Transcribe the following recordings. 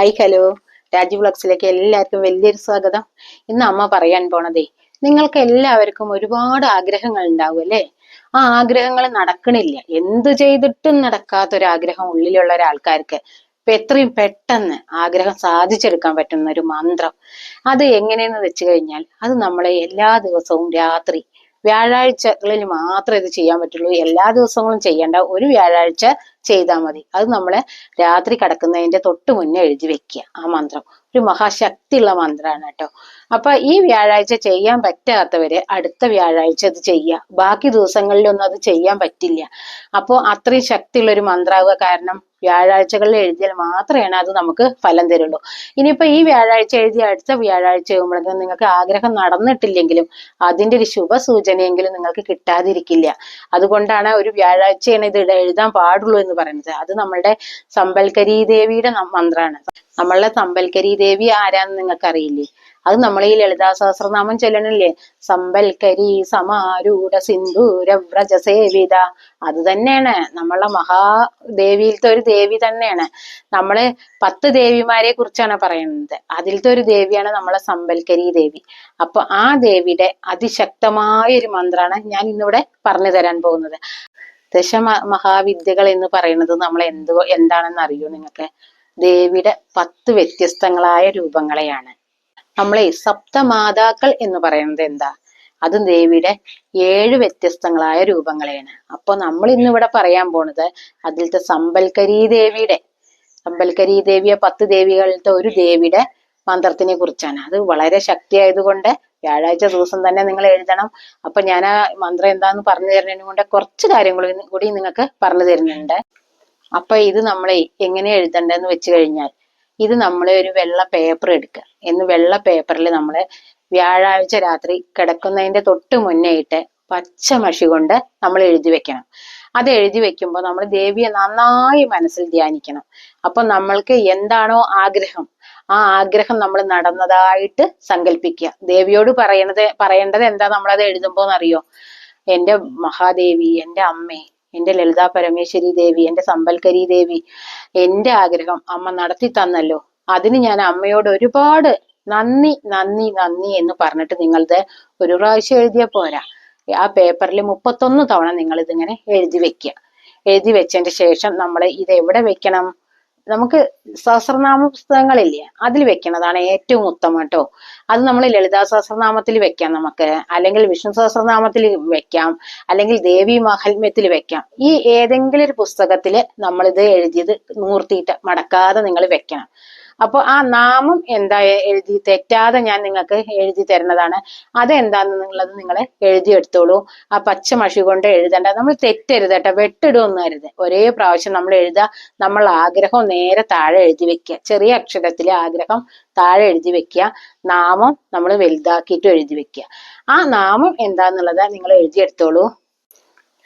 Hi hello, Raju വ്ളോഗ്സിലേക്ക് എല്ലാവർക്കും വലിയൊരു സ്വാഗതം. ഇന്ന് അമ്മ പറയാൻ പോണതേ, നിങ്ങൾക്ക് എല്ലാവർക്കും ഒരുപാട് ആഗ്രഹങ്ങൾ ഉണ്ടാവും അല്ലേ? ആ ആഗ്രഹങ്ങൾ നടക്കണില്ല, എന്തു ചെയ്തിട്ടും നടക്കാത്തൊരാഗ്രഹം ഉള്ളിലുള്ള ഒരാൾക്കാർക്ക് ഇപ്പൊ എത്രയും പെട്ടെന്ന് ആഗ്രഹം സാധിച്ചെടുക്കാൻ പറ്റുന്ന ഒരു മന്ത്രം, അത് എങ്ങനെയെന്ന് വെച്ച് കഴിഞ്ഞാൽ അത് നമ്മളെ എല്ലാ ദിവസവും രാത്രി വ്യാഴാഴ്ചകളിൽ മാത്രമേ ഇത് ചെയ്യാൻ പറ്റുള്ളൂ. എല്ലാ ദിവസങ്ങളും ചെയ്യേണ്ട, ഒരു വ്യാഴാഴ്ച ചെയ്താൽ മതി. അത് നമ്മളെ രാത്രി കിടക്കുന്നതിന്റെ തൊട്ട് മുന്നേ എഴുതി വെക്കുക. ആ മന്ത്രം ഒരു മഹാശക്തിയുള്ള മന്ത്രമാണ് കേട്ടോ. അപ്പൊ ഈ വ്യാഴാഴ്ച ചെയ്യാൻ പറ്റാത്തവര് അടുത്ത വ്യാഴാഴ്ച അത് ചെയ്യുക. ബാക്കി ദിവസങ്ങളിലൊന്നും അത് ചെയ്യാൻ പറ്റില്ല. അപ്പോൾ അത്രയും ശക്തിയുള്ള ഒരു മന്ത്രാവുക. കാരണം വ്യാഴാഴ്ചകളിൽ എഴുതിയാൽ മാത്രമേ അത് നമുക്ക് ഫലം തരുള്ളൂ. ഇനിയിപ്പോ ഈ വ്യാഴാഴ്ച എഴുതി അടുത്ത വ്യാഴാഴ്ച ആകുമ്പോഴേക്കും നിങ്ങൾക്ക് ആഗ്രഹം നടന്നിട്ടില്ലെങ്കിലും അതിന്റെ ഒരു ശുഭ സൂചനയെങ്കിലും നിങ്ങൾക്ക് കിട്ടാതിരിക്കില്ല. അതുകൊണ്ടാണ് ഒരു വ്യാഴാഴ്ചയാണ് ഇത് എഴുതാൻ പാടുള്ളൂ എന്ന് പറയുന്നത്. അത് നമ്മളുടെ സമ്പൽക്കരി ദേവിയുടെ മന്ത്രമാണ്. നമ്മളുടെ സമ്പൽക്കരി ദേവി ആരാന്ന് നിങ്ങൾക്ക് അറിയില്ലേ? അത് നമ്മൾ ഈ ലളിതാ സഹസ്രനാമം ചൊല്ലണില്ലേ, സമ്പൽക്കരി സമാരൂഢ സിന്ദൂര വ്രജ സേവിത. അത് തന്നെയാണ് നമ്മളെ മഹാദേവിയിലത്തെ ഒരു ദേവി തന്നെയാണ്. നമ്മള് 10 ദേവിമാരെ കുറിച്ചാണ് പറയുന്നത്. അതിലത്തെ ഒരു ദേവിയാണ് നമ്മളെ സമ്പൽക്കരി ദേവി. അപ്പൊ ആ ദേവിയുടെ അതിശക്തമായ ഒരു മന്ത്രമാണ് ഞാൻ ഇന്നിവിടെ പറഞ്ഞു തരാൻ പോകുന്നത്. മഹാവിദ്യകൾ എന്ന് പറയുന്നത് നമ്മൾ എന്താണെന്ന് അറിയോ നിങ്ങൾക്ക്? ദേവിയുടെ 10 വ്യത്യസ്തങ്ങളായ രൂപങ്ങളെയാണ്. നമ്മളെ സപ്തമാതാക്കൾ എന്ന് പറയുന്നത് എന്താ? അത് ദേവിയുടെ 7 വ്യത്യസ്തങ്ങളായ രൂപങ്ങളെയാണ്. അപ്പൊ നമ്മൾ ഇന്നിവിടെ പറയാൻ പോണത് അതിലത്തെ സമ്പൽക്കരി ദേവിയെ 10 ദേവികളിലത്തെ ഒരു ദേവിയുടെ മന്ത്രത്തിനെ കുറിച്ചാണ്. അത് വളരെ ശക്തിയായതുകൊണ്ട് വ്യാഴാഴ്ച ദിവസം തന്നെ നിങ്ങൾ എഴുതണം. അപ്പൊ ഞാൻ ആ മന്ത്രം എന്താന്ന് പറഞ്ഞു തരുന്നതിന് കൊണ്ട് കുറച്ച് കാര്യങ്ങൾ കൂടി നിങ്ങൾക്ക് പറഞ്ഞു തരുന്നുണ്ട്. അപ്പൊ ഇത് നമ്മളെ എങ്ങനെ എഴുതണ്ടെന്ന് വെച്ച് കഴിഞ്ഞാൽ, ഇത് നമ്മളെ ഒരു വെള്ള പേപ്പർ എടുക്കുക. വെള്ള പേപ്പറിൽ നമ്മള് വ്യാഴാഴ്ച രാത്രി കിടക്കുന്നതിന്റെ തൊട്ട് മുന്നേയിട്ട് പച്ച മഷി കൊണ്ട് നമ്മൾ എഴുതി വെക്കണം. അത് എഴുതി വെക്കുമ്പോൾ നമ്മൾ ദേവിയെ നന്നായി മനസ്സിൽ ധ്യാനിക്കണം. അപ്പൊ നമ്മൾക്ക് എന്താണോ ആഗ്രഹം, ആ ആഗ്രഹം നമ്മൾ നടന്നതായിട്ട് സങ്കല്പിക്കുക. ദേവിയോട് പറയേണ്ടത് എന്താ നമ്മളത് എഴുതുമ്പോന്നറിയോ? എന്റെ മഹാദേവി, എന്റെ അമ്മേ, എന്റെ ലളിതാ പരമേശ്വരി ദേവി, എന്റെ സമ്പൽക്കരി ദേവി, എന്റെ ആഗ്രഹം അമ്മ നടത്തി തന്നല്ലോ. അതിന് ഞാൻ അമ്മയോട് ഒരുപാട് നന്ദി നന്ദി നന്ദി എന്ന് പറഞ്ഞിട്ട് നിങ്ങളത് ഒരു പ്രാവശ്യം എഴുതിയ പോരാ. ആ പേപ്പറിൽ 31 തവണ നിങ്ങൾ ഇതിങ്ങനെ എഴുതി വെക്കുക. എഴുതി വെച്ചതിന്റെ ശേഷം നമ്മൾ ഇത് എവിടെ വെക്കണം? നമുക്ക് സഹസ്രനാമ പുസ്തകങ്ങളില്ലേ, അതിൽ വെക്കണതാണ് ഏറ്റവും ഉത്തമം കേട്ടോ. അത് നമ്മൾ ലളിതാ സഹസ്രനാമത്തിൽ വെക്കാം നമുക്ക്, അല്ലെങ്കിൽ വിഷ്ണു സഹസ്രനാമത്തിൽ വെക്കാം, അല്ലെങ്കിൽ ദേവി മാഹാത്മ്യത്തിൽ വെക്കാം. ഈ ഏതെങ്കിലും ഒരു പുസ്തകത്തില് നമ്മളിത് എഴുതിയത് നൂർത്തിയിട്ട് മടക്കാതെ നിങ്ങൾ വെക്കണം. അപ്പൊ ആ നാമം എന്താ എഴുതി തെറ്റാതെ ഞാൻ നിങ്ങൾക്ക് എഴുതി തരുന്നതാണ്. അതെന്താന്നുള്ളത് നിങ്ങൾ എഴുതിയെടുത്തോളൂ. ആ പച്ച മഷി കൊണ്ട് എഴുതണ്ട. നമ്മൾ തെറ്റരുത് കേട്ടോ, വെട്ടിടുവൊന്നും അരുത്. ഒരേ പ്രാവശ്യം നമ്മൾ എഴുതുക. നമ്മൾ ആഗ്രഹം നേരെ താഴെ എഴുതി വെക്കുക. ചെറിയ അക്ഷരത്തിലെ ആഗ്രഹം താഴെ എഴുതി വെക്കുക. നാമം നമ്മൾ വലുതാക്കിയിട്ട് എഴുതി വെക്കുക. ആ നാമം എന്താന്നുള്ളത് നിങ്ങൾ എഴുതിയെടുത്തോളൂ.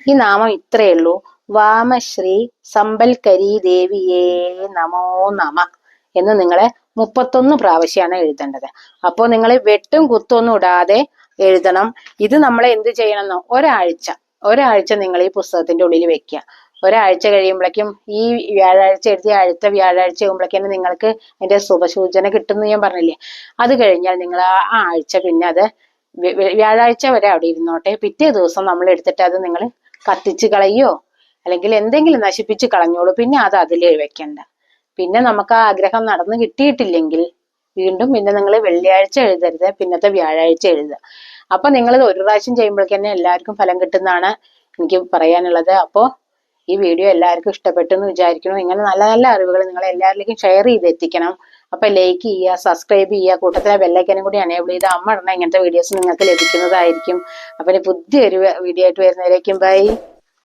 ഈ നാമം ഇത്രയേ ഉള്ളൂ: വാമശ്രീ സമ്പൽക്കരി ദേവിയേ നമോ നമ എന്ന് നിങ്ങളെ 31 പ്രാവശ്യമാണ് എഴുതേണ്ടത്. അപ്പോൾ നിങ്ങൾ വെട്ടും കുത്തൊന്നും ഇടാതെ എഴുതണം. ഇത് നമ്മൾ എന്ത് ചെയ്യണമെന്നോ, ഒരാഴ്ച നിങ്ങൾ ഈ പുസ്തകത്തിന്റെ ഉള്ളിൽ വെക്കുക. ഒരാഴ്ച കഴിയുമ്പോഴേക്കും ഈ വ്യാഴാഴ്ച എഴുതിയ അടുത്ത വ്യാഴാഴ്ച ആകുമ്പോഴേക്കും നിങ്ങൾക്ക് അതിന്റെ ശുഭസൂചന കിട്ടുമെന്ന് ഞാൻ പറഞ്ഞില്ലേ. അത് കഴിഞ്ഞാൽ നിങ്ങൾ ആ ആഴ്ച പിന്നെ അത് വ്യാഴാഴ്ച വരെ അവിടെ ഇരുന്നോട്ടെ. പിറ്റേ ദിവസം നമ്മൾ എടുത്തിട്ട് അത് നിങ്ങൾ കത്തിച്ച് കളയോ അല്ലെങ്കിൽ എന്തെങ്കിലും നശിപ്പിച്ച് കളഞ്ഞോളൂ. പിന്നെ അത് അതിൽ വെക്കണ്ട. പിന്നെ നമുക്ക് ആ ആഗ്രഹം നടന്നു കിട്ടിയിട്ടില്ലെങ്കിൽ വീണ്ടും പിന്നെ നിങ്ങൾ വെള്ളിയാഴ്ച എഴുതരുത്, പിന്നത്തെ വ്യാഴാഴ്ച എഴുതുക. അപ്പൊ നിങ്ങൾ ഒരു പ്രാവശ്യം ചെയ്യുമ്പോഴേക്ക് തന്നെ എല്ലാവർക്കും ഫലം കിട്ടുന്നതാണ് എനിക്ക് പറയാനുള്ളത്. അപ്പോൾ ഈ വീഡിയോ എല്ലാവർക്കും ഇഷ്ടപ്പെട്ടു എന്ന് വിചാരിക്കണം. ഇങ്ങനെ നല്ല നല്ല അറിവുകൾ നിങ്ങൾ എല്ലാവരിലേക്കും ഷെയർ ചെയ്ത് എത്തിക്കണം. അപ്പൊ ലൈക്ക് ചെയ്യുക, സബ്സ്ക്രൈബ് ചെയ്യുക, കൂട്ടത്തിലെ ബെല്ലൈക്കനും കൂടി എനേബിൾ ചെയ്ത് അമ്മ ഇടുന്ന ഇങ്ങനത്തെ വീഡിയോസ് നിങ്ങൾക്ക് ലഭിക്കുന്നതായിരിക്കും. അപ്പൊ പുതിയൊരു വീഡിയോ ആയിട്ട് വരുന്നവരേക്കും ബൈ.